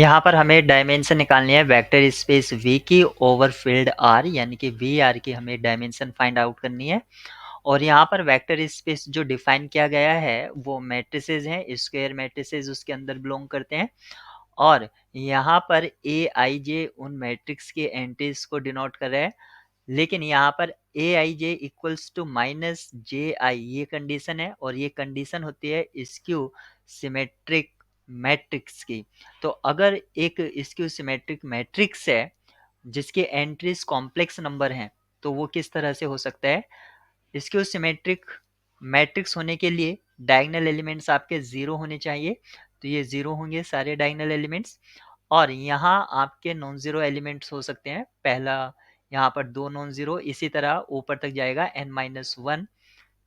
यहाँ पर हमें डायमेंशन निकालनी है वेक्टर स्पेस V की ओवर फील्ड R यानी कि VR की हमें डायमेंशन फाइंड आउट करनी है। और यहाँ पर वेक्टर स्पेस जो डिफाइन किया गया है वो मैट्रिसेस हैं, स्क्वायर मैट्रिसेस उसके अंदर बिलोंग करते हैं। और यहाँ पर ए आई जे उन मैट्रिक्स के एंट्रीज को डिनोट कर रहा है, लेकिन यहाँ पर ए आई जे इक्वल्स टू माइनस जे आई ये कंडीशन है, और ये कंडीशन होती है स्क्यू सिमेट्रिक मैट्रिक्स की। तो अगर एक स्क्यू सिमेट्रिक मैट्रिक्स है जिसके एंट्रीज कॉम्प्लेक्स नंबर हैं, तो वो किस तरह से हो सकता है? स्क्यू सिमेट्रिक मैट्रिक्स होने के लिए डायगोनल एलिमेंट्स आपके जीरो होने चाहिए, तो ये जीरो होंगे सारे डायगोनल एलिमेंट्स। और यहाँ आपके नॉन जीरो एलिमेंट्स हो सकते हैं, पहला यहाँ पर दो नॉन जीरो, इसी तरह ऊपर तक जाएगा n-1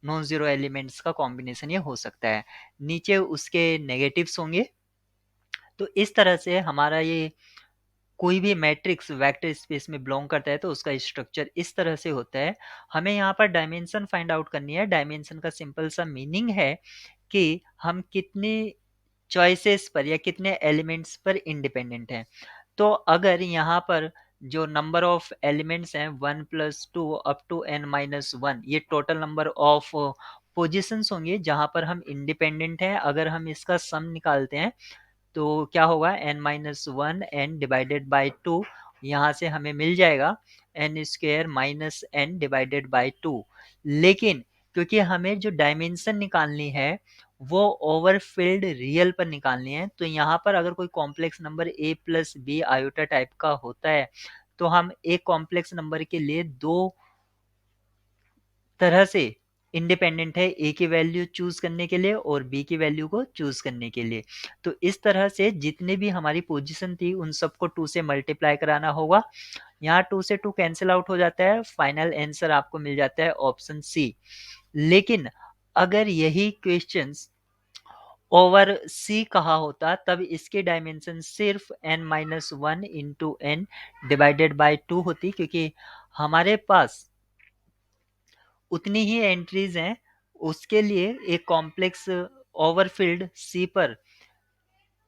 नॉन जीरो एलिमेंट्स का कॉम्बिनेशन ये हो सकता है। नीचे उसके नेगेटिव्स होंगे। तो इस तरह से हमारा ये कोई भी मैट्रिक्स वेक्टर स्पेस में बिलोंग करता है तो उसका स्ट्रक्चर इस तरह से होता है। हमें यहाँ पर डायमेंशन फाइंड आउट करनी है। डायमेंशन का सिंपल सा मीनिंग है कि हम कितनी चॉइसेस पर या कितने एलिमेंट्स पर इंडिपेंडेंट हैं। तो अगर यहाँ पर जो नंबर ऑफ एलिमेंट्स हैं 1+2 अप टू n-1, ये टोटल नंबर ऑफ पोजिशंस होंगे जहाँ पर हम इंडिपेंडेंट हैं। अगर हम इसका सम निकालते हैं तो क्या होगा, n-1 n डिवाइडेड बाई 2, यहाँ से हमें मिल जाएगा n square minus n divided by 2। लेकिन क्योंकि हमें जो डायमेंशन निकालनी है वो ओवरफिल्ड रियल पर निकालनी है, तो यहाँ पर अगर कोई complex number a plus b iota type का होता है तो हम एक कॉम्प्लेक्स नंबर के लिए दो तरह से इंडिपेंडेंट है, ए की वैल्यू चूज करने के लिए और बी की वैल्यू को चूज करने के लिए। तो इस तरह से जितने भी हमारी पोजीशन थी उन सबको 2 से मल्टीप्लाई कराना होगा। यहाँ 2 से 2 कैंसिल आउट हो जाता है, फाइनल आंसर आपको मिल जाता है ऑप्शन सी। लेकिन अगर यही क्वेश्चंस ओवर सी कहा होता तब इसके डायमेंशन सिर्फ n-1 into N divided by 2 होती, क्योंकि हमारे पास उतनी ही एंट्रीज हैं। उसके लिए एक कॉम्प्लेक्स ओवरफिल्ड सी पर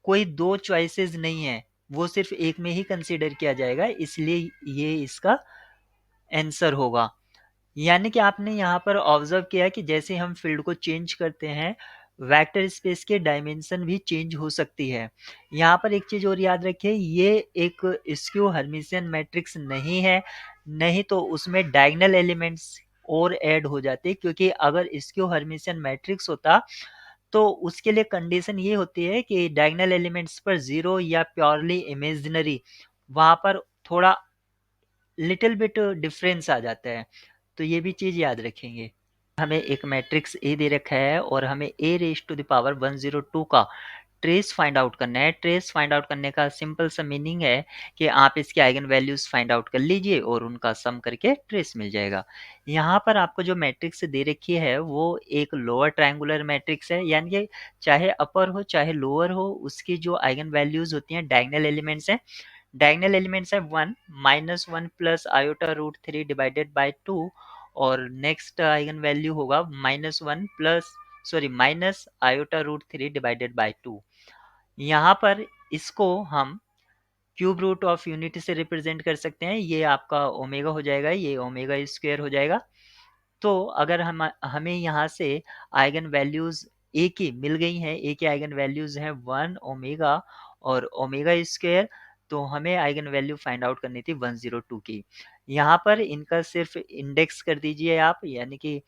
कोई दो चॉइसेस नहीं है, वो सिर्फ एक में ही कंसीडर किया जाएगा, इसलिए ये इसका आंसर होगा। यानी कि आपने यहाँ पर ऑब्जर्व किया कि जैसे हम फील्ड को चेंज करते हैं वेक्टर स्पेस के डायमेंशन भी चेंज हो सकती है। यहाँ पर एक चीज और याद रखिए, ये एक स्क्यू हर्मिशियन मैट्रिक्स नहीं है, नहीं तो उसमें डायगोनल एलिमेंट्स और ऐड हो जाते, क्योंकि अगर स्क्यू हर्मिशियन मैट्रिक्स होता तो उसके लिए कंडीशन ये होती है कि डायगोनल एलिमेंट्स पर जीरो या प्योरली इमेजिनरी, वहां पर थोड़ा लिटिल बिट डिफरेंस आ जाता है। तो ये भी चीज याद रखेंगे। हमें एक मैट्रिक्स ए दे रखा है और हमें ए रेज टू द पावर 102 का ट्रेस फाइंड आउट करना है। ट्रेस फाइंड आउट करने का सिंपल सा मीनिंग है कि आप इसके आइगन वैल्यूज फाइंड आउट कर लीजिए और उनका सम करके ट्रेस मिल जाएगा। यहाँ पर आपको जो मैट्रिक्स दे रखी है वो एक लोअर ट्रायंगुलर मैट्रिक्स है, यानी कि चाहे अपर हो चाहे लोअर हो उसकी जो आइगन वैल्यूज होती हैं डायगोनल एलिमेंट्स हैं। डायगोनल एलिमेंट्स है 1 -1 plus iota root 3 divided by 2, और नेक्स्ट आइगन वैल्यू होगा -1 plus sorry minus iota root 3 divided by 2। यहाँ पर इसको हम क्यूब रूट ऑफ यूनिटी से रिप्रेजेंट कर सकते हैं, ये आपका ओमेगा हो जाएगा, ये ओमेगा स्क्वायर हो जाएगा। तो अगर हमें यहाँ से आइगन वैल्यूज ए की मिल गई हैं, ए की आइगन वैल्यूज हैं 1 ओमेगा और ओमेगा स्क्वायर, तो हमें आइगन वैल्यू फाइंड आउट करनी थी 102 की। यहाँ पर इनका सिर्फ इंडेक्स कर दीजिए आप, यानी कि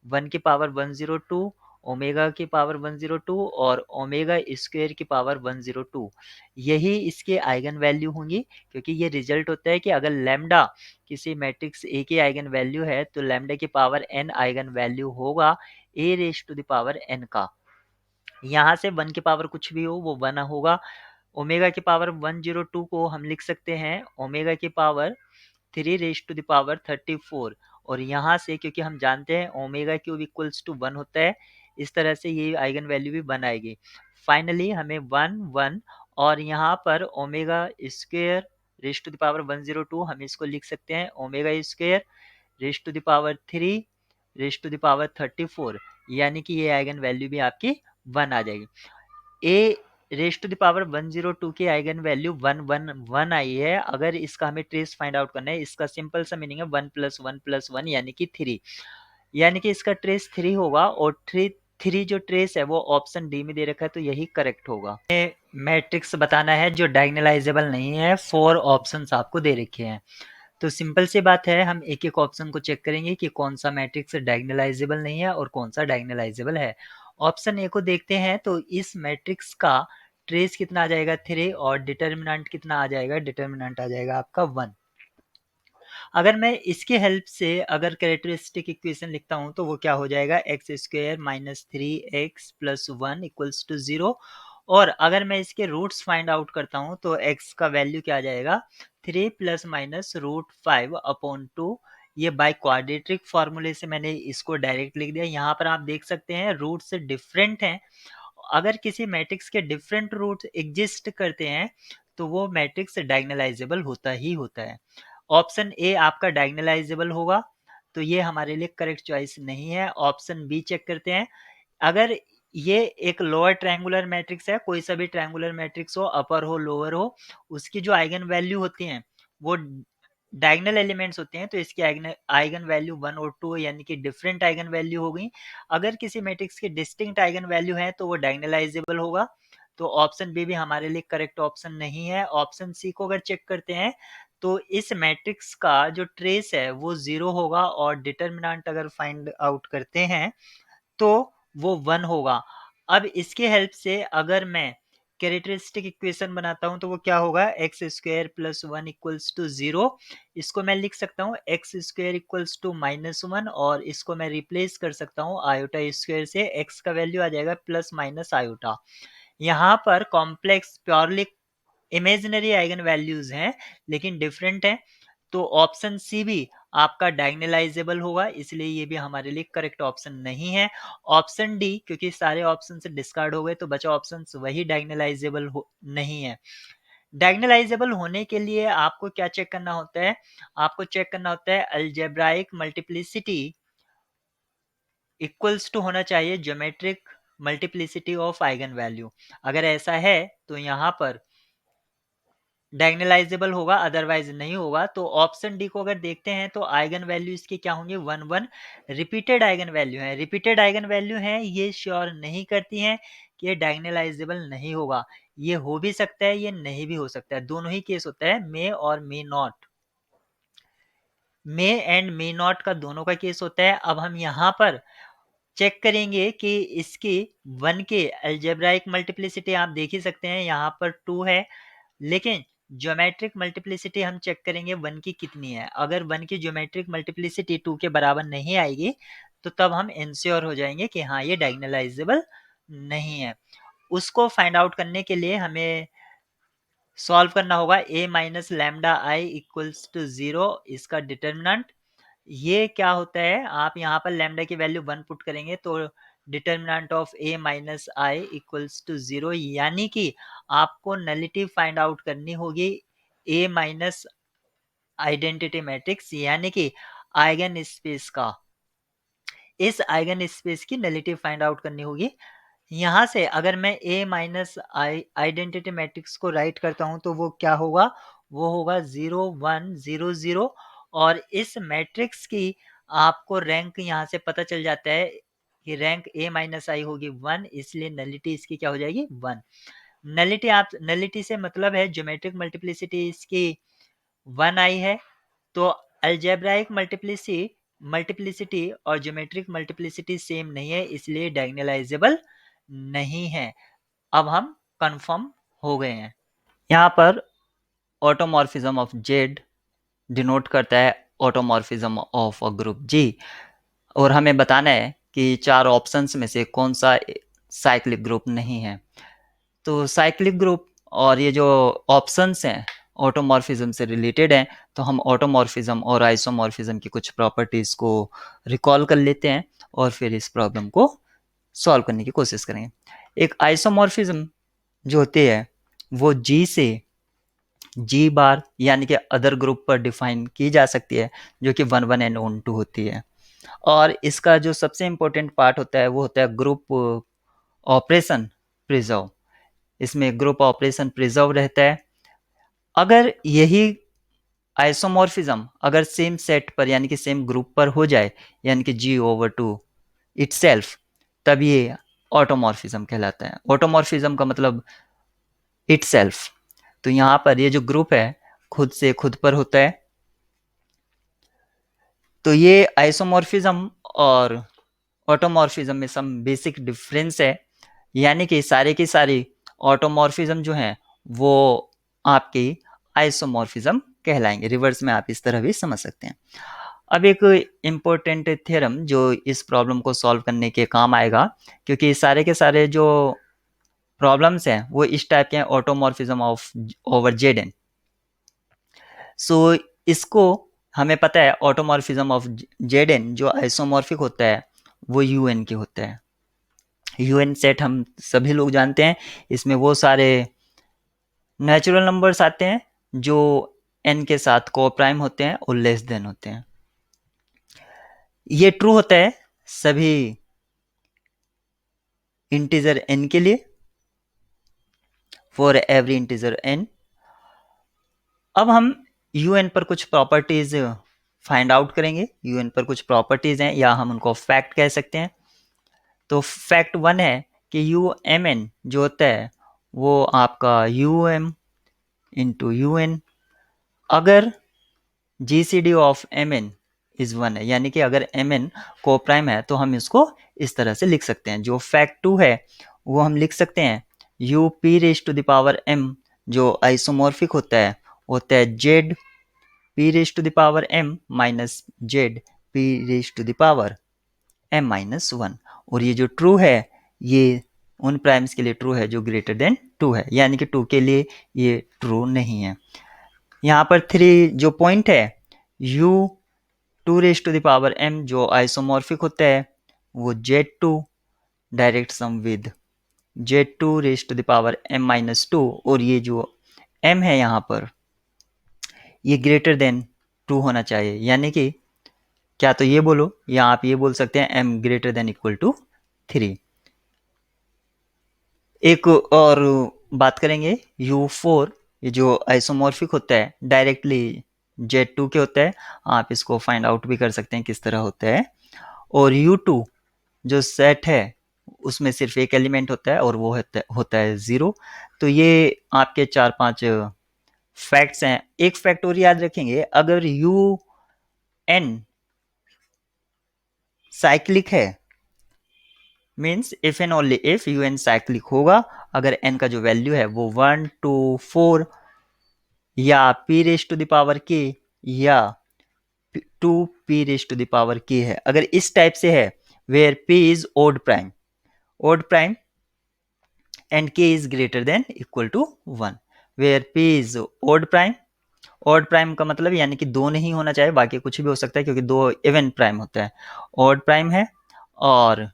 1 की पावर 102, ओमेगा की पावर 102 और ओमेगा स्क्वायर की पावर 102, यही इसके आइगन वैल्यू होंगी। क्योंकि ये रिजल्ट होता है कि अगर लैम्डा किसी मैट्रिक्स ए की आइगन वैल्यू है तो लैम्डा की पावर n आइगन वैल्यू होगा a raise to the power n का। यहाँ से 1 की पावर कुछ भी हो वो 1 होगा। ओमेगा की पावर 102 को हम लिख सकते हैं ओमेगा की power 3 raise to the power 34, और यहाँ से क्योंकि हम जानते हैं ओमेगा क्यूब इक्वल्स टू 1 होता है, इस तरह से ये आइगन वैल्यू भी 1 आएगी। फाइनली हमें 1 1 और यहाँ पर omega square raise to the power 102, हम इसको लिख सकते हैं omega square raise to the power 3 raise to the power 34, यानी कि ये आइगन वैल्यू भी आपकी 1 आ जाएगी। ए रेज़ टू द पावर 102 की आइगन वैल्यू 111 आई है। अगर इसका हमें ट्रेस फाइंड आउट करना है, इसका सिंपल सा मीनिंग है 1 + 1 + 1 यानी कि 3, यानी कि इसका ट्रेस 3 होगा और 3 जो ट्रेस है वो ऑप्शन डी में दे रखा है, तो यही करेक्ट होगा। मैट्रिक्स बताना है जो डायगोनलाइजेबल नहीं है, 4 ऑप्शंस आपको दे रखे हैं। तो सिंपल सी बात है, हम एक एक ऑप्शन को चेक करेंगे कि कौन सा मैट्रिक्स डायगोनलाइजेबल नहीं है और कौन सा डायगोनलाइजेबल है। ऑप्शन ए को देखते हैं, तो इस मैट्रिक्स का ट्रेस कितना आ जाएगा 3 और डिटर्मिनेंट कितना आ जाएगा, डिटर्मिनेंट आ जाएगा आपका 1। अगर मैं इसके हेल्प से अगर कैरेक्टरिस्टिक इक्वेशन लिखता हूं तो वो क्या हो जाएगा, x² - 3x + 1 = 0। और अगर मैं इसके रूट्स फाइंड आउट करता हूं तो x का वैल्यू क्या आ जाएगा, 3 ± √5/2। ये बाय क्वाड्रेटिक फॉर्मूले से मैंने इसको डायरेक्ट लिख दिया। यहाँ पर आप देख सकते हैं रूट्स डिफरेंट हैं। अगर किसी मैट्रिक्स के डिफरेंट रूट्स एग्जिस्ट करते हैं तो वो मैट्रिक्स डायगोनलाइजेबल होता ही होता है। ऑप्शन ए आपका डायगोनलाइजेबल होगा, तो ये हमारे लिए करेक्ट चॉइस नहीं है। ऑप्शन बी चेक करते हैं। अगर ये एक लोअर ट्रायंगुलर मैट्रिक्स है, कोई सा भी ट्रायंगुलर मैट्रिक्स हो, अपर हो लोअर हो, उसकी जो आइगन वैल्यू होती हैं वो डायगोनल एलिमेंट्स होते हैं, तो इसकी आइगन वैल्यू 1 और 2 यानी कि डिफरेंट आइगन वैल्यू हो गई। अगर किसी मैट्रिक्स की डिस्टिंक्ट आइगन वैल्यू है तो वो डायगोनलाइजेबल होगा। तो ऑप्शन बी भी हमारे लिए करेक्ट ऑप्शन नहीं है। ऑप्शन सी को अगर चेक करते हैं तो इस मैट्रिक्स का जो ट्रेस है वो 0 होगा और डिटर्मिनेंट अगर फाइंड आउट करते हैं तो वो 1 होगा। अब इसके हेल्प से अगर मैं कैरेक्टरिस्टिक इक्वेशन बनाता हूं तो वो क्या होगा, x² + 1 = 0। इसको मैं लिख सकता हूँ x² = -1 और इसको मैं रिप्लेस कर सकता हूँ आयोटा स्क्वायर से। x का वैल्यू आ जाएगा ± आयोटा। यहाँ पर complex purely imaginary eigen values हैं लेकिन डिफरेंट हैं, तो ऑप्शन सी भी आपका डायगोनलाइजेबल होगा, इसलिए ये भी हमारे लिए करेक्ट ऑप्शन नहीं है। ऑप्शन डी, क्योंकि सारे ऑप्शन से डिस्कार्ड हो गए तो बचा ऑप्शन वही डायगोनलाइजेबल नहीं है। डायगोनलाइजेबल होने के लिए आपको क्या चेक करना होता है, आपको चेक करना होता है अलजेब्राइक मल्टीप्लिसिटी इक्वल्स टू होना चाहिए geometric multiplicity of eigen value. अगर ऐसा है तो यहाँ पर डायगोनलाइजेबल होगा, अदरवाइज नहीं होगा। तो ऑप्शन डी को अगर देखते हैं तो आइगन वैल्यू इसकी क्या होंगे, 1 1। रिपीटेड आइगन वैल्यू है, रिपीटेड आइगन वैल्यू है, ये श्योर नहीं करती हैं कि ये डायगोनलाइजेबल नहीं होगा। ये हो भी सकता है, ये नहीं भी हो सकता है, दोनों ही केस होता है, मे और may not. May and may not का दोनों का केस होता है। अब हम यहाँ पर चेक करेंगे कि इसकी 1 के अलजेब्राइक मल्टीप्लिसिटी आप देख ही सकते हैं, यहाँ पर 2 है, लेकिन ज्योमेट्रिक मल्टीप्लिसिटी हम चेक करेंगे 1 की कितनी है। अगर 1 की ज्योमेट्रिक मल्टीप्लिसिटी 2 के बराबर नहीं आएगी तो तब हम इंश्योर हो जाएंगे कि हाँ ये डायगोनलाइजेबल नहीं है। उसको फाइंड आउट करने के लिए हमें सॉल्व करना होगा a - λi = 0, इसका डिटर्मिनेंट। ये क्या होता है, आप यहाँ पर लैम्डा की वैल्यू 1 पुट करेंगे तो डिटर्मिनेंट ऑफ a - i = 0, यानी कि आपको नलिटी फाइंड आउट करनी होगी a माइनस आइडेंटिटी मैट्रिक्स यानी कि आइगन स्पेस का। इस आइगन स्पेस की नलिटी फाइंड आउट करनी होगी। यहाँ से अगर मैं a माइनस आइडेंटिटी मैट्रिक्स को राइट करता हूँ तो वो क्या होगा, वो होगा 0 1 0 0। और इस मैट्रिक्स की आपको रैंक यहाँ से पता चल जाता है कि रैंक a माइनस आई होगी 1, इसलिए नलिटी इसकी क्या हो जाएगी 1। नलिटी से मतलब है ज्योमेट्रिक मल्टीप्लिसिटी इसकी 1 आई है, तो अलजेब्राइक मल्टीप्लिसिटी और ज्योमेट्रिक मल्टीप्लिसिटी सेम नहीं है, इसलिए डायगोनलाइजेबल नहीं है। अब हम कंफर्म हो गए हैं। यहाँ पर ऑटोमॉर्फिज्म ऑफ जेड डिनोट करता है ऑटोमॉर्फिज्म ऑफ अ ग्रुप जी, और हमें बताना है कि 4 ऑप्शंस में से कौन सा साइक्लिक ग्रुप नहीं है। तो साइक्लिक ग्रुप और ये जो ऑप्शंस हैं ऑटोमॉर्फिज्म से रिलेटेड हैं, तो हम ऑटोमॉर्फिज्म और आइसोमॉर्फिज्म की कुछ प्रॉपर्टीज को रिकॉल कर लेते हैं और फिर इस प्रॉब्लम को सॉल्व करने की कोशिश करेंगे। एक आइसोमॉर्फिज्म जो होती है वो जी से जी बार यानी कि अदर ग्रुप पर डिफाइन की जा सकती है, जो कि 1 1 एंड 1 2 होती है। और इसका जो सबसे इम्पोर्टेंट पार्ट होता है वो होता है ग्रुप ऑपरेशन प्रिजर्व। इसमें ग्रुप ऑपरेशन प्रिजर्व रहता है। अगर यही आइसोमॉर्फिज्म अगर सेम सेट पर यानी कि सेम ग्रुप पर हो जाए, यानी कि G/2 इटसेल्फ, तब ये ऑटोमॉर्फिज्म कहलाता है। ऑटोमॉर्फिज्म का मतलब इटसेल्फ। तो यहाँ पर ये जो ग्रुप है खुद से खुद पर होता है। तो ये आइसोमॉर्फिज्म और ऑटोमॉर्फिज्म में सम बेसिक डिफरेंस है, यानी कि सारे की सारी ऑटोमॉर्फिज्म जो है वो आपकी आइसोमॉर्फिज्म कहलाएंगे। रिवर्स में आप इस तरह भी समझ सकते हैं। अब एक इम्पोर्टेंट थ्योरम जो इस प्रॉब्लम को सॉल्व करने के काम आएगा, क्योंकि सारे के सारे जो प्रॉब्लम्स हैं वो इस टाइप के हैं, automorphism of over Z N. So इसको हमें पता है ऑटोमॉर्फिज्म ऑफ जेड एन जो आइसोमॉर्फिक होता है वो यू एन के होता है। यू एन सेट हम सभी लोग जानते हैं, इसमें वो सारे नेचुरल नंबर्स आते हैं जो एन के साथ को प्राइम होते हैं और लेस देन होते हैं। ये ट्रू होता है सभी इंटीजर एन के लिए, फॉर एवरी इंटीजर एन। अब हम यूएन पर कुछ प्रॉपर्टीज फाइंड आउट करेंगे। यूएन पर कुछ प्रॉपर्टीज हैं या हम उनको फैक्ट कह सकते हैं। तो फैक्ट 1 है कि यू एम एन जो होता है वो आपका U M into U N, अगर G C D of M N is 1 है, यानी कि अगर एम एन को प्राइम है तो हम इसको इस तरह से लिख सकते हैं। जो फैक्ट 2 है वो हम लिख सकते हैं U P raise to the power M जो आइसोमॉर्फिक होता है Z P raise to the power M minus Z P raise to the power M minus 1। और ये जो ट्रू है ये उन प्राइम्स के लिए ट्रू है जो ग्रेटर देन 2 है, यानी कि 2 के लिए ये ट्रू नहीं है। यहाँ पर 3 जो पॉइंट है u 2 raise to the power m जो आइसोमॉर्फिक होता है वो z2 direct sum with z2 raise to the power m minus 2, और ये जो m है यहाँ पर ये ग्रेटर देन 2 होना चाहिए, यानी कि क्या तो ये बोलो या आप ये बोल सकते हैं m greater than equal to 3। एक और बात करेंगे u4 ये जो आइसोमॉर्फिक होता है डायरेक्टली Z2 के होता है। आप इसको फाइंड आउट भी कर सकते हैं किस तरह होता है। और U2 जो सेट है उसमें सिर्फ एक एलिमेंट होता है और वो होता है 0। तो ये आपके 4-5 फैक्ट्स हैं। एक फैक्ट और याद रखेंगे, अगर UN साइक्लिक है means if and only if UN cyclic होगा, अगर n का जो वैल्यू है वो 1 2 4 या p raise to the power k या 2p raise to the power k है, अगर इस टाइप से है where p is odd prime and k is greater than equal to 1, where p is odd prime का मतलब यानी कि 2 नहीं होना चाहिए, बाकी कुछ भी हो सकता है क्योंकि 2 इवन प्राइम होता है, ओड प्राइम है और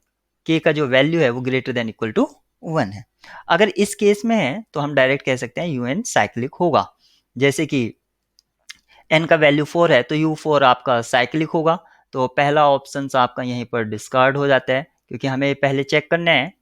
k का जो वैल्यू है वो ग्रेटर देन इक्वल टू 1 है। अगर इस केस में है तो हम डायरेक्ट कह सकते हैं UN साइक्लिक होगा। जैसे कि n का वैल्यू 4 है तो U4 आपका साइक्लिक होगा। तो पहला ऑप्शन आपका यहीं पर डिस्कार्ड हो जाता है, क्योंकि हमें पहले चेक करना है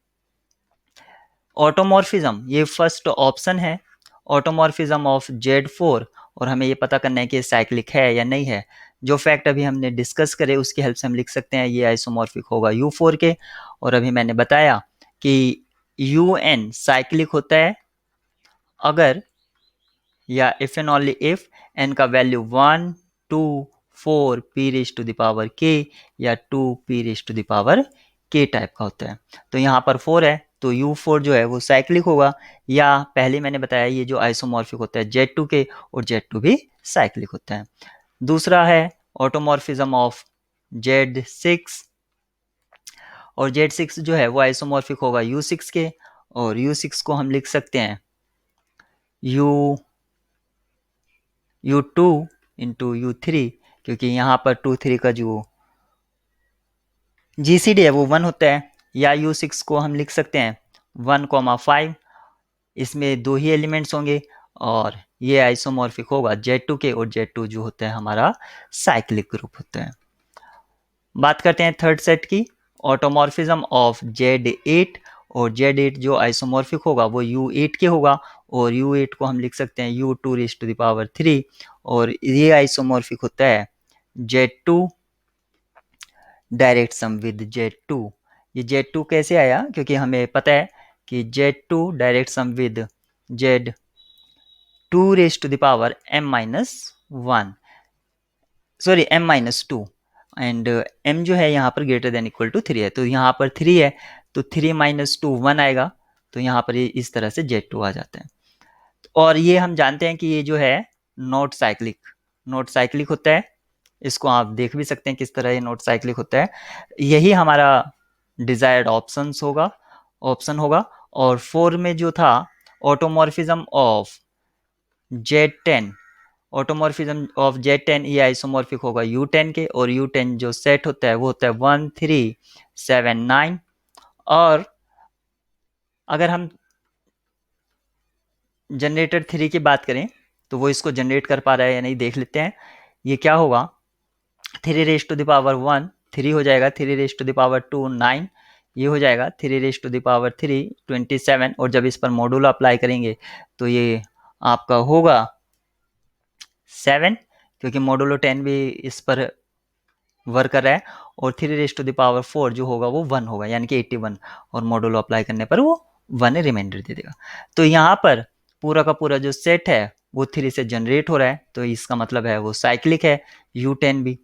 ऑटोमॉर्फिज्म, ये फर्स्ट ऑप्शन है ऑटोमॉर्फिज्म ऑफ Z4, और हमें ये पता करना है कि साइक्लिक है या नहीं है। जो फैक्ट अभी हमने डिस्कस करे उसकी हेल्प से हम लिख सकते हैं ये आइसोमॉर्फिक होगा U4 के। और अभी मैंने बताया कि UN साइक्लिक होता है अगर या if and only if n का value 1 2 4 p raise to the power k या 2 p raise to the power k type का होता है। तो यहाँ पर 4 है तो U4 जो है वो साइक्लिक होगा, या पहले मैंने बताया ये जो आइसोमॉर्फिक होता है Z2 के, और Z2 भी साइक्लिक होता है। दूसरा है ऑटोमॉर्फिज्म ऑफ Z6, और Z6 जो है वो आइसोमॉर्फिक होगा U6 के, और U6 को हम लिख सकते हैं U2 इंटू U3, क्योंकि यहाँ पर 2 3 का जो GCD है वो 1 होता है, या U6 को हम लिख सकते हैं 1,5, इसमें 2 ही एलिमेंट्स होंगे और ये आइसोमॉर्फिक होगा Z2 के, और Z2 जो होता है हमारा साइक्लिक ग्रुप होता है। बात करते हैं थर्ड सेट की, ऑटोमॉर्फिज्म ऑफ Z8, और Z8 जो आइसोमॉर्फिक होगा वो U8 के होगा, और U8 को हम लिख सकते हैं U2 raise to the power 3, और ये आइसोमॉर्फिक होता है Z2 direct sum with Z2। ये Z2 कैसे आया, क्योंकि हमें पता है कि Z2 direct sum with Z2 raise to the power m-1, sorry m-2, and m जो है यहाँ पर ग्रेटर देन इक्वल टू 3 है, तो यहाँ पर 3 है तो 3 - 2 1 आएगा, तो यहाँ पर ये इस तरह से Z2 आ जाता है। और ये हम जानते हैं कि ये जो है नॉट साइक्लिक होता है। इसको आप देख भी सकते हैं किस तरह ये नॉट साइक्लिक होता है। यही हमारा डिजायर्ड ऑप्शन होगा। और 4 में जो था automorphism of Z10, automorphism of Z10 ये आइसोमॉर्फिक होगा U10 के, और U10 जो सेट होता है वो होता है 1 3 7 9। और अगर हम जनरेटर 3 की बात करें तो वो इसको जनरेट कर पा रहा है या नहीं देख लेते हैं। ये क्या होगा, 3 रेज टू द पावर 1 3 हो जाएगा, 3 रेज टू द पावर 2 9, ये हो जाएगा 3 रेज टू द पावर 3 27, और जब इस पर मॉड्यूलो अप्लाई करेंगे तो ये आपका होगा 7, क्योंकि मॉड्यूलो 10 भी इस पर वर्क कर रहा है, और 3 रेज टू द पावर 4 जो होगा वो 1 होगा, यानी कि 81, और मॉड्यूलो अप्लाई करने पर वो 1 रिमाइंडर दे देगा। तो यहाँ पर पूरा का पूरा जो सेट है वो 3 से जनरेट हो रहा है, तो इसका मतलब है वो साइक्लिक है U10 भी।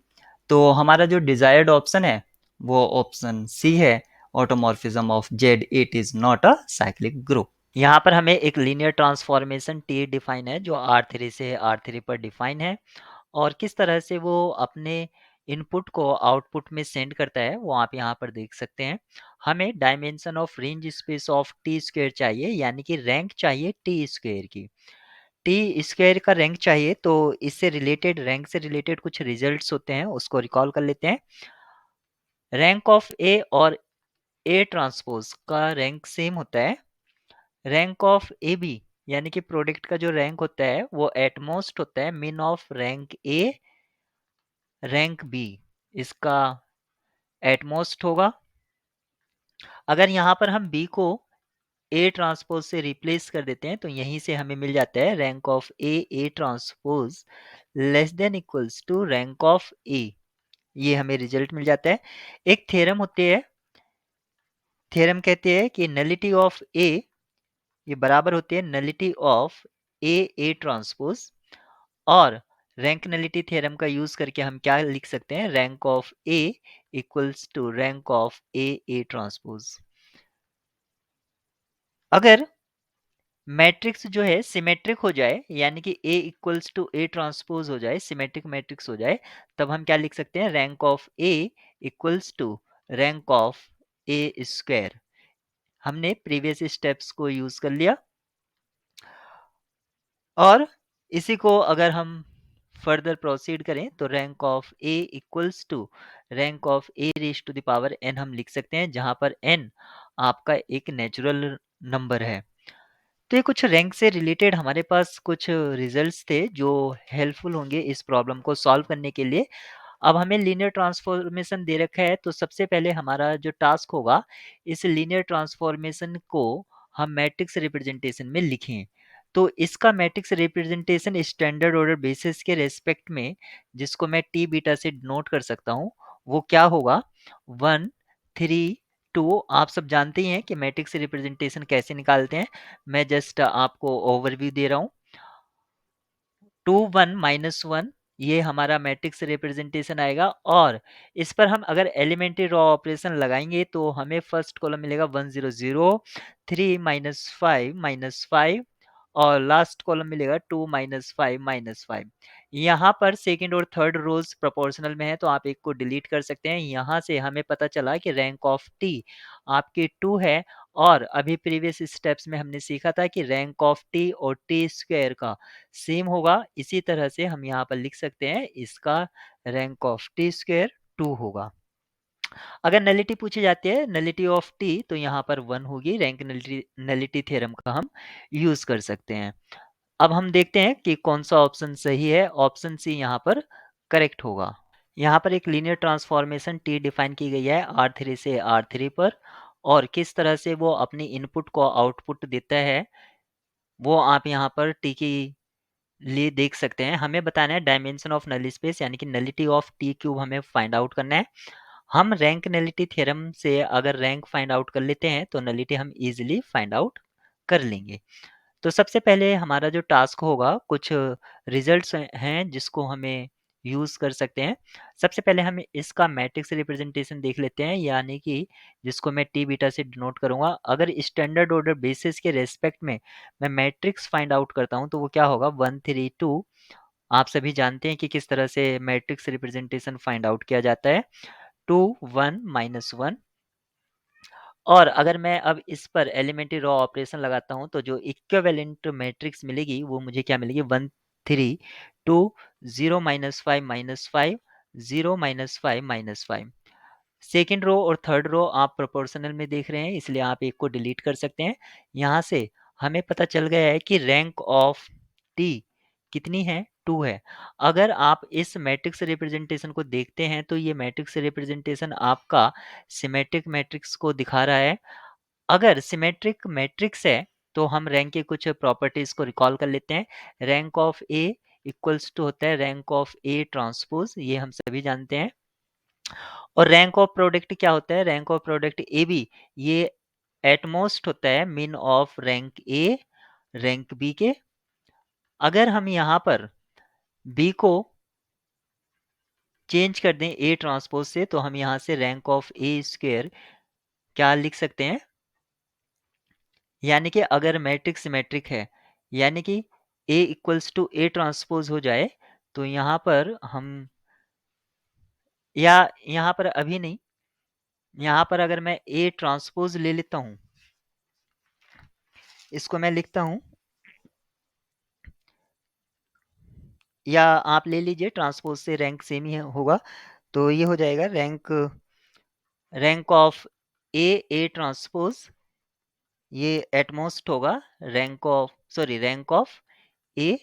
तो हमारा जो डिजायर्ड ऑप्शन है वो ऑप्शन सी है, automorphism of Z8 is not a cyclic group. यहाँ पर हमें एक लीनियर ट्रांसफॉर्मेशन T डिफाइन है जो R3 से R3 पर डिफाइन है, और किस तरह से वो अपने इनपुट को आउटपुट में सेंड करता है वो आप यहाँ पर देख सकते हैं। हमें dimension of range space of T square चाहिए, यानी कि रैंक चाहिए टी स्क्वायर की। टी स्क्वायर का रैंक चाहिए, तो इससे रिलेटेड, रैंक से रिलेटेड कुछ रिजल्ट्स होते हैं, उसको रिकॉल कर लेते हैं। रैंक ऑफ ए और ए ट्रांसपोज का रैंक सेम होता है। रैंक ऑफ ए बी, यानी कि प्रोडक्ट का जो रैंक होता है वो एटमोस्ट होता है min of rank A rank B, इसका एटमोस्ट होगा। अगर यहाँ पर हम बी को ए ट्रांसपोज से रिप्लेस कर देते हैं तो यहीं से हमें मिल जाता है rank of A transpose less than equals to rank of A, ये हमें रिजल्ट मिल जाता है। एक थ्योरम होती है, थ्योरम कहते हैं कि नलिटी ऑफ ए ये बराबर होती है नलिटी ऑफ ए ट्रांसपोज, और रैंक नलिटी थ्योरम का यूज करके हम क्या लिख सकते हैं, rank of A equals to rank of A transpose. अगर मैट्रिक्स जो है सिमेट्रिक हो जाए, यानी कि A equals to A transpose हो जाए, सिमेट्रिक मैट्रिक्स हो जाए, तब हम क्या लिख सकते हैं, rank of A equals to rank of A square. हमने प्रीवियस स्टेप्स को यूज कर लिया, और इसी को अगर हम फर्दर प्रोसीड करें तो rank of A equals to rank of A raise to the power n हम लिख सकते हैं, जहां पर n आपका एक नेचुरल नंबर है। तो ये कुछ रैंक से रिलेटेड हमारे पास कुछ रिजल्ट्स थे जो हेल्पफुल होंगे इस प्रॉब्लम को सॉल्व करने के लिए। अब हमें लीनियर ट्रांसफॉर्मेशन दे रखा है, तो सबसे पहले हमारा जो टास्क होगा, इस लीनियर ट्रांसफॉर्मेशन को हम मैट्रिक्स रिप्रेजेंटेशन में लिखें। तो इसका matrix representation standard order basis के रेस्पेक्ट में, जिसको मैं टी बीटा से नोट कर सकता हूँ, वो क्या होगा, 1 3 2। आप सब जानते ही हैं कि मैट्रिक्स रिप्रेजेंटेशन कैसे निकालते हैं, मैं जस्ट आपको ओवरव्यू दे रहा हूँ। 2 1 -1 ये हमारा मैट्रिक्स रिप्रेजेंटेशन आएगा, और इस पर हम अगर एलिमेंट्री रॉ ऑपरेशन लगाएंगे तो हमें फर्स्ट कॉलम मिलेगा 1 0 0 3 -5 -5, और लास्ट कॉलम मिलेगा 2 -5 -5। यहाँ पर सेकंड और थर्ड रोज प्रोपोर्शनल में है, तो आप एक को डिलीट कर सकते हैं। यहाँ से हमें पता चला कि रैंक ऑफ टी आपकी 2 है, और अभी प्रीवियस स्टेप्स में हमने सीखा था कि रैंक ऑफ टी और टी स्क्वायर का सेम होगा। इसी तरह से हम यहाँ पर लिख सकते हैं इसका रैंक ऑफ टी स्क्वायर 2 होगा। अगर नलिटी पूछी जाती है, नलिटी ऑफ टी, तो यहाँ पर 1 होगी। रैंक नलिटी थ्योरम का हम यूज कर सकते हैं। अब हम देखते हैं कि कौन सा ऑप्शन सही है। ऑप्शन सी यहाँ पर करेक्ट होगा। यहाँ पर एक लीनियर ट्रांसफॉर्मेशन टी डिफाइन की गई है R3 से R3 पर, और किस तरह से वो अपनी इनपुट को आउटपुट देता है, वो आप यहाँ पर टी की लिए देख सकते हैं। हमें बताना है डायमेंशन ऑफ नल स्पेस यानी कि नलिटी ऑफ टी क्यूब हमें फाइंड आउट करना है। हम रैंक नलिटी थ्योरम से अगर रैंक फाइंड आउट कर लेते हैं तो नलिटी हम इजीली फाइंड आउट कर लेंगे। तो सबसे पहले हमारा जो टास्क होगा, कुछ रिजल्ट्स हैं जिसको हमें यूज़ कर सकते हैं। सबसे पहले हम इसका मैट्रिक्स रिप्रेजेंटेशन देख लेते हैं, यानी कि जिसको मैं टी बीटा से डिनोट करूँगा। अगर स्टैंडर्ड ऑर्डर बेसिस के रेस्पेक्ट में मैं मैट्रिक्स फाइंड आउट करता हूँ तो वो क्या होगा, 1 3 2। आप सभी जानते हैं कि किस तरह से मैट्रिक्स रिप्रेजेंटेशन फाइंड आउट किया जाता है, 2 1 -1। और अगर मैं अब इस पर एलिमेंट्री रॉ ऑपरेशन लगाता हूँ तो जो इक्विवेलेंट मैट्रिक्स मिलेगी वो मुझे क्या मिलेगी, 1 3 2 0 -5 -5 0 -5 -5। सेकेंड रो और थर्ड रो आप प्रोपोर्शनल में देख रहे हैं, इसलिए आप एक को डिलीट कर सकते हैं। यहाँ से हमें पता चल गया है कि रैंक ऑफ टी कितनी है, 2 है। अगर आप इस मैट्रिक्स रिप्रेजेंटेशन को देखते हैं तो ये मैट्रिक्स रिप्रेजेंटेशन आपका सिमेट्रिक मैट्रिक्स को दिखा रहा है। अगर सिमेट्रिक मैट्रिक्स है तो हम रैंक के कुछ प्रॉपर्टीज को रिकॉल कर लेते हैं। Rank of A equals to होता है रैंक ऑफ ए ट्रांसपोज, ये हम सभी जानते हैं। और रैंक ऑफ प्रोडक्ट क्या होता है, rank of product A B, ये एटमोस्ट होता है min of rank A rank B के। अगर हम यहाँ पर बी को चेंज कर दें ए ट्रांसपोज से तो हम यहाँ से रैंक ऑफ ए स्क्वायर क्या लिख सकते हैं, यानी कि अगर मैट्रिक्स सिमेट्रिक है यानी कि ए इक्वल्स टू ए ट्रांसपोज हो जाए तो यहाँ पर हम, या यहाँ पर अभी नहीं, यहाँ पर अगर मैं ए ट्रांसपोज ले लेता हूँ, इसको मैं लिखता हूँ, या आप ले लीजिए ट्रांसपोज से रैंक सेम ही होगा, तो ये हो जाएगा rank rank of A transpose, ये एटमोस्ट होगा रैंक ऑफ ए।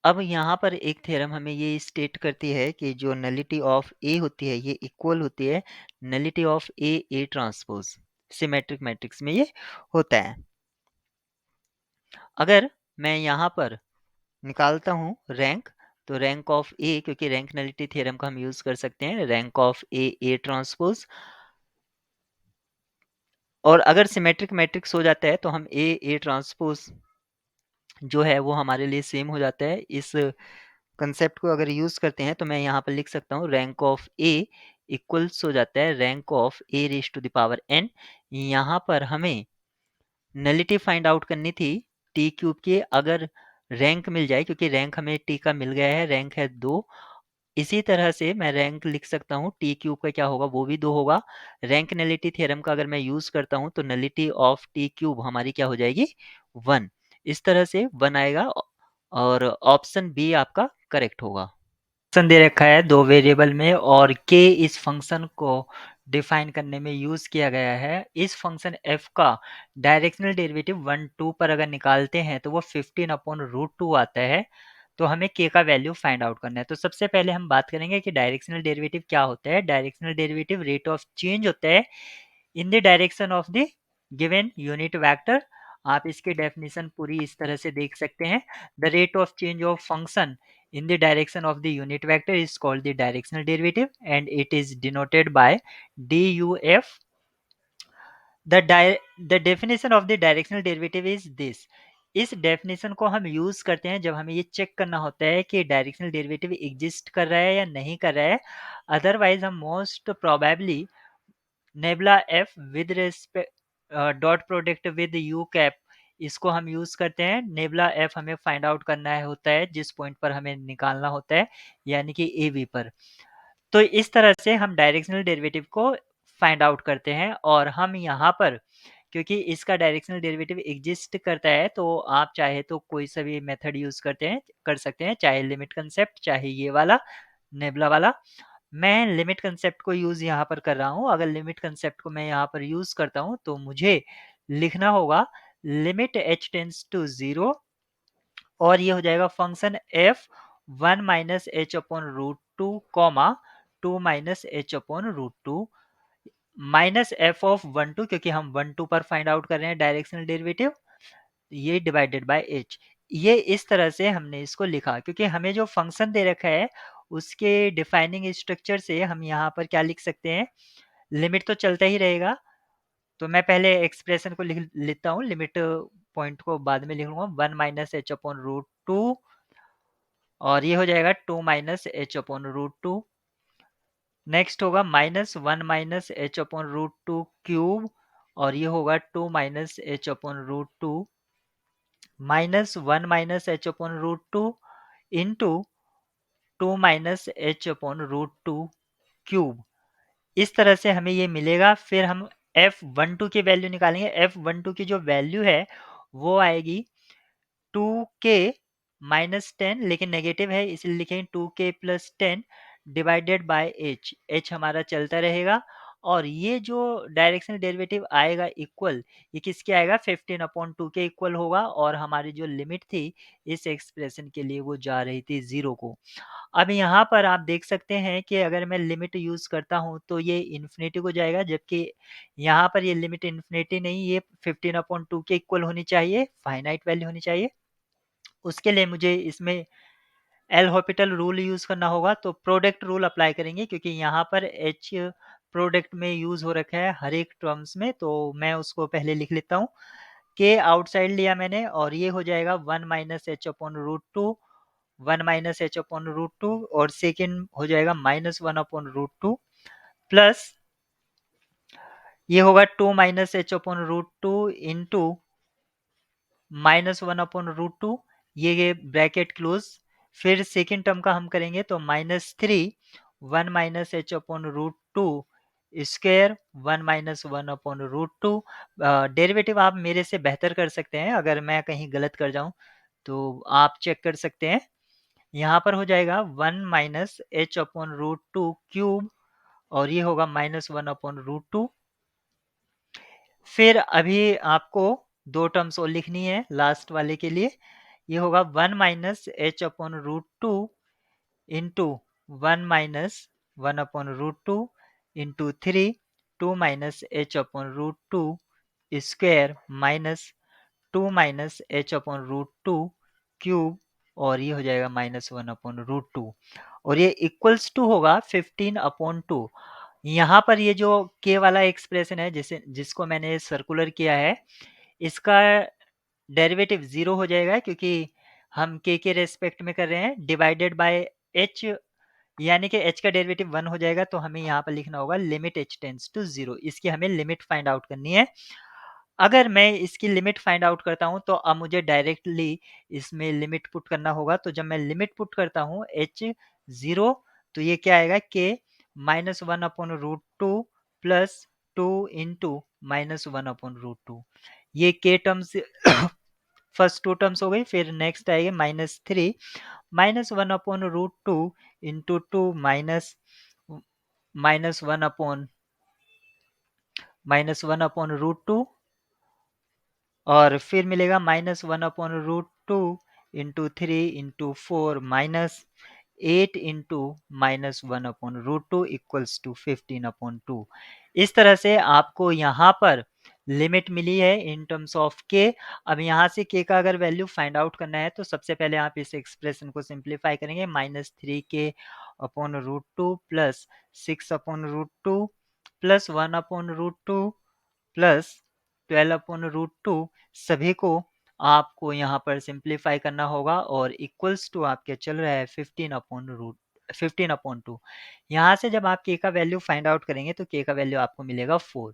अब यहाँ पर एक थ्योरम हमें ये स्टेट करती है कि जो नलिटी ऑफ ए होती है ये इक्वल होती है nullity of A transpose. Symmetric matrix में ये होता है। अगर मैं यहाँ पर निकालता हूँ रैंक, तो रैंक ऑफ ए, क्योंकि रैंक नलिटी थ्योरम का हम यूज कर सकते हैं, रैंक ऑफ ए ट्रांसपोज। और अगर सिमेट्रिक मैट्रिक्स हो जाता है तो हम ए ट्रांसपोज जो है वो हमारे लिए सेम हो जाता है। इस कंसेप्ट को अगर यूज करते हैं तो मैं यहाँ पर लिख सकता हूँ रैंक ऑफ ए इक्वल्स हो जाता है rank of A raise to the power N. यहाँ पर हमें नलिटी फाइंड आउट करनी थी टी क्यूब की, अगर रैंक मिल जाए, क्योंकि रैंक हमें टी का मिल गया है, रैंक है 2। इसी तरह से मैं रैंक लिख सकता हूँ टी क्यूब का क्या होगा, वो भी 2 होगा। रैंक नलिटी थ्योरम का अगर मैं यूज करता हूँ तो नलिटी ऑफ टी क्यूब हमारी क्या हो जाएगी, 1। इस तरह से 1 आएगा और ऑप्शन बी आपका करेक्ट होगा। फंक्शन दे रखा है 2 वेरिएबल में और के इस फंक्शन को डिफाइन करने में यूज किया गया है। इस फंक्शन एफ का डायरेक्शनल डेरिवेटिव 1 2 पर अगर निकालते हैं तो वो 15/√2 आता है। तो हमें के का वैल्यू फाइंड आउट करना है। तो सबसे पहले हम बात करेंगे कि डायरेक्शनल डेरिवेटिव क्या होता है। Directional derivative rate of change होता है in the direction of the given unit vector. आप इसकी डेफिनेशन पूरी इस तरह से देख सकते हैं। The rate of change of function in the direction of the unit vector is called the directional derivative and it is denoted by duf. The definition of the directional derivative is this. इस definition को हम use करते हैं जब हमें ये check करना होता है कि डायरेक्शनल डेरिवेटिव एग्जिस्ट कर रहा है या नहीं कर रहा है। अदरवाइज हम most probably nebula F with respect dot product with you cap, इसको हम यूज करते हैं। नेबुला एफ हमें फाइंड आउट करना है होता है जिस पॉइंट पर हमें निकालना होता है, यानी कि ए बी पर। तो इस तरह से हम डायरेक्शनल डेरिवेटिव को फाइंड आउट करते हैं। और हम यहाँ पर क्योंकि इसका डायरेक्शनल डेरिवेटिव एग्जिस्ट करता है तो आप चाहे तो कोई सा भी मेथड यूज कर सकते हैं, चाहे लिमिट कंसेप्ट चाहे ये वाला नेबुला वाला। मैं लिमिट कंसेप्ट को यूज यहाँ पर कर रहा हूँ। अगर लिमिट कंसेप्ट को मैं यहाँ पर यूज करता हूँ तो मुझे लिखना होगा लिमिट h टेंस टू 0 और ये हो जाएगा function f 1 - h/√2 comma 2 - h/√2 minus F of 1 2, क्योंकि हम 1 2 पर फाइंड आउट कर रहे हैं डायरेक्शनल डेरिवेटिव, ये डिवाइडेड बाय एच। ये इस तरह से हमने इसको लिखा, क्योंकि हमें जो फंक्शन दे रखा है उसके डिफाइनिंग स्ट्रक्चर से हम यहाँ पर क्या लिख सकते हैं, लिमिट तो चलता ही रहेगा। तो मैं पहले एक्सप्रेशन को लिख लेता हूँ, लिमिट पॉइंट को बाद में लिख लूंगा, 1 - h/√2, और ये हो जाएगा 2 - h/√2। नेक्स्ट होगा -1 - h/√2 क्यूब, और ये होगा 2 - h/√2, -1 - h/√2 into 2 - h/√2 cube. इस तरह से हमें ये मिलेगा। फिर हम F12 की वैल्यू निकालेंगे। F12 की जो वैल्यू है वो आएगी 2k - 10, लेकिन नेगेटिव है इसलिए लिखेंगे 2k + 10 divided by H. H हमारा चलता रहेगा, और ये जो डायरेक्शनल डेरिवेटिव आएगा इक्वल, ये किसके आएगा, 15/2 के इक्वल होगा, और हमारी जो लिमिट थी इस एक्सप्रेशन के लिए वो जा रही थी 0 को। अब यहाँ पर आप देख सकते हैं कि अगर मैं लिमिट यूज़ करता हूँ तो ये इन्फिनिटी को जाएगा, जबकि यहाँ पर ये लिमिट इन्फिनिटी नहीं, ये 15/2 के इक्वल होनी चाहिए, फाइनाइट वैल्यू होनी चाहिए। उसके लिए मुझे इसमें एल हॉपिटल रूल यूज़ करना होगा, तो प्रोडक्ट रूल अप्लाई करेंगे, क्योंकि यहाँ पर एच प्रोडक्ट में यूज़ हो रखा है हर एक टर्म्स में। तो मैं उसको पहले लिख लेता हूँ, के आउटसाइड लिया मैंने, और ये हो जाएगा 1 - h/√2, 1 - h/√2, और सेकेंड हो जाएगा -1/√2, प्लस ये होगा 2 - h/√2 इंटू -1/√2, ये ब्रैकेट क्लोज। फिर सेकेंड टर्म का हम करेंगे तो -3 1 - h/√2 स्क्वायर 1 - 1/√2। डेरिवेटिव आप मेरे से बेहतर कर सकते हैं, अगर मैं कहीं गलत कर जाऊं तो आप चेक कर सकते हैं। यहाँ पर हो जाएगा 1 - h/√2 क्यूब, और ये होगा -1/√2। फिर अभी आपको दो टर्म्स और लिखनी है लास्ट वाले के लिए। ये होगा 1 - h/√2 into 1 - 1/√2 into 3 2 - h/√2 square minus 2 - h/√2 cube, और ये हो जाएगा -1/√2, और ये इक्वल्स टू होगा 15/2। यहाँ पर ये जो k वाला एक्सप्रेशन है जिसको मैंने सर्कुलर किया है, इसका डेरिवेटिव 0 हो जाएगा, क्योंकि हम k के रेस्पेक्ट में कर रहे हैं, डिवाइडेड बाय h, यानी कि h का डेरिवेटिव 1 हो जाएगा। तो हमें यहाँ पर लिखना होगा लिमिट h टेंड्स टू 0, इसकी हमें लिमिट फाइंड आउट करनी है। अगर मैं इसकी लिमिट फाइंड आउट करता हूँ तो अब मुझे डायरेक्टली इसमें लिमिट पुट करना होगा। तो जब मैं लिमिट पुट करता हूँ h 0, तो ये क्या आएगा, k -1/√2 प्लस 2 इंटू -1/√2। ये k terms first two terms हो गई। फिर नेक्स्ट आएगी -3 -1/√2 इंटू 2 -1/√2, और फिर मिलेगा -1/√2 into 3 into 4 -8 into -1/√2 equals to 15/2। इस तरह से आपको यहाँ पर लिमिट मिली है इन टर्म्स ऑफ k। अब यहाँ से k का अगर वैल्यू फाइंड आउट करना है तो सबसे पहले आप इस एक्सप्रेशन को सिंप्लीफाई करेंगे, -3k/√2 प्लस 6/√2 प्लस 1/√2 प्लस 12/√2, सभी को आपको यहाँ पर सिंप्लीफाई करना होगा, और इक्वल्स टू आपके चल रहा है 15/2। यहाँ से जब आप k का वैल्यू फाइंड आउट करेंगे तो k का वैल्यू आपको मिलेगा 4।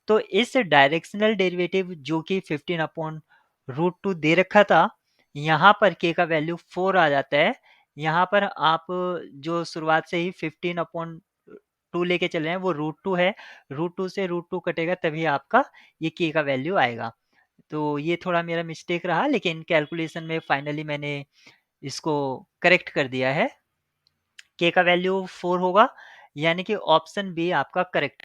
तो इस डायरेक्शनल डेरिवेटिव जो कि 15/2 दे रखा था, यहाँ पर k का वैल्यू 4 आ जाता है। यहाँ पर आप जो शुरुआत से ही 15/2 लेके चल रहे हैं वो √2 है, √2 से √2 कटेगा तभी आपका ये k का वैल्यू आएगा। तो ये थोड़ा मेरा मिस्टेक रहा, लेकिन कैलकुलेशन में फाइनली मैंने इसको करेक्ट कर दिया है। k का वैल्यू 4 होगा, यानी कि ऑप्शन बी आपका करेक्ट